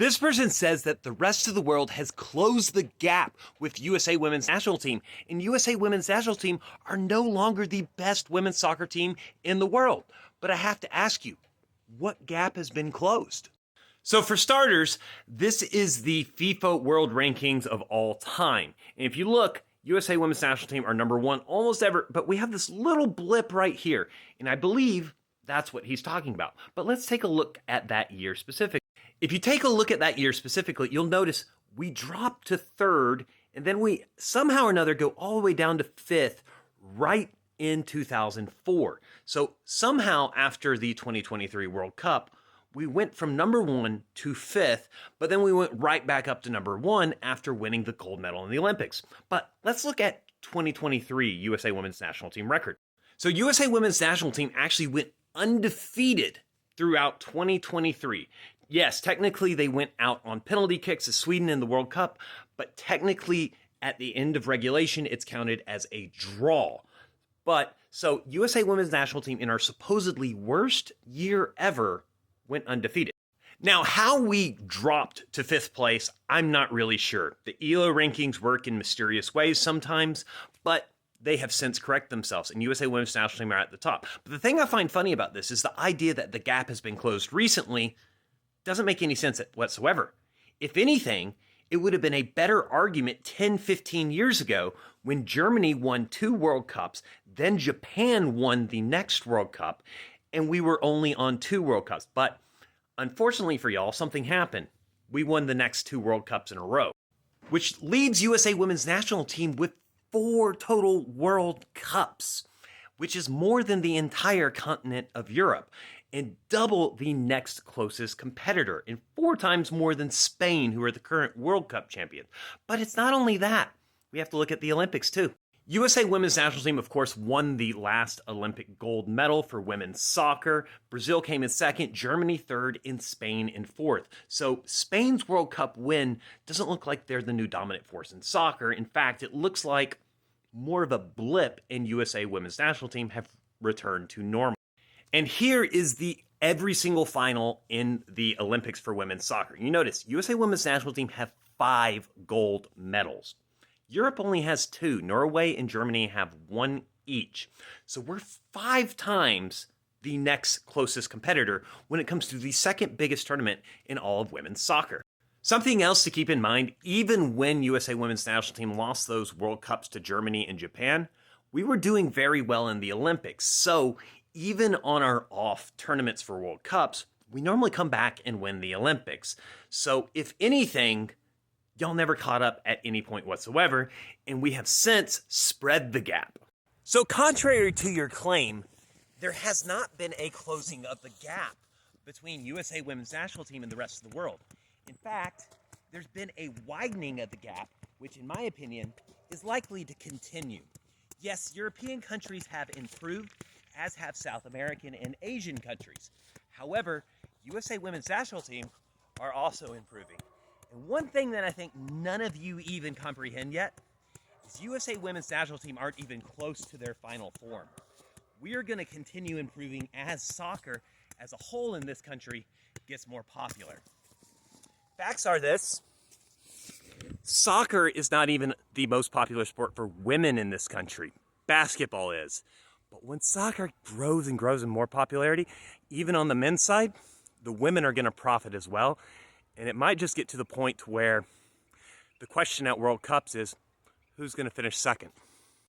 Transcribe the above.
This person says that the rest of the world has closed the gap with USA Women's National Team, and USA Women's National Team are no longer the best women's soccer team in the world. But I have to ask you, what gap has been closed? So for starters, this is the FIFA World Rankings of all time. And if you look, USA Women's National Team are number one almost ever, but we have this little blip right here. And I believe that's what he's talking about. But let's take a look at that year specifically. If you take a look at that year specifically, you'll notice we dropped to third, and then we somehow or another go all the way down to fifth right in 2004. So somehow after the 2023 World Cup, we went from number one to fifth, but then we went right back up to number one after winning the gold medal in the Olympics. But let's look at 2023 USA Women's National Team record. So USA Women's National Team actually went undefeated throughout 2023. Yes, technically they went out on penalty kicks as Sweden in the World Cup, but technically at the end of regulation, it's counted as a draw. But so USA Women's National Team in our supposedly worst year ever went undefeated. Now, how we dropped to fifth place, I'm not really sure. The ELO rankings work in mysterious ways sometimes, but they have since corrected themselves, and USA Women's National Team are at the top. But the thing I find funny about this is the idea that the gap has been closed recently doesn't make any sense whatsoever. If anything, it would have been a better argument 10, 15 years ago when Germany won 2 World Cups, then Japan won the next World Cup, and we were only on 2 World Cups. But unfortunately for y'all, something happened. We won the next 2 World Cups in a row, which leads USA Women's National Team with 4 total World Cups, which is more than the entire continent of Europe, and double the next closest competitor, and 4 times more than Spain, who are the current World Cup champions. But it's not only that. We have to look at the Olympics, too. USA Women's National Team, of course, won the last Olympic gold medal for women's soccer. Brazil came in second, Germany third, and Spain in fourth. So Spain's World Cup win doesn't look like they're the new dominant force in soccer. In fact, it looks like more of a blip, and USA Women's National Team have returned to normal. And here is the every single final in the Olympics for women's soccer. You notice USA Women's National Team have 5 gold medals. Europe only has 2. Norway and Germany have 1 each. So we're 5 times the next closest competitor when it comes to the second biggest tournament in all of women's soccer. Something else to keep in mind, even when USA Women's National Team lost those World Cups to Germany and Japan, we were doing very well in the Olympics. So even on our off tournaments for World Cups, we normally come back and win the Olympics. So if anything, y'all never caught up at any point whatsoever, and we have since spread the gap. So contrary to your claim, there has not been a closing of the gap between USA Women's National Team and the rest of the world. In fact, there's been a widening of the gap, which in my opinion is likely to continue. Yes, European countries have improved, as have South American and Asian countries. However, USA Women's National Team are also improving. And one thing that I think none of you even comprehend yet is USA Women's National Team aren't even close to their final form. We are going to continue improving as soccer as a whole in this country gets more popular. Facts are this: soccer is not even the most popular sport for women in this country. Basketball is. But when soccer grows and grows in more popularity, even on the men's side, the women are going to profit as well. And it might just get to the point where the question at World Cups is, who's going to finish second?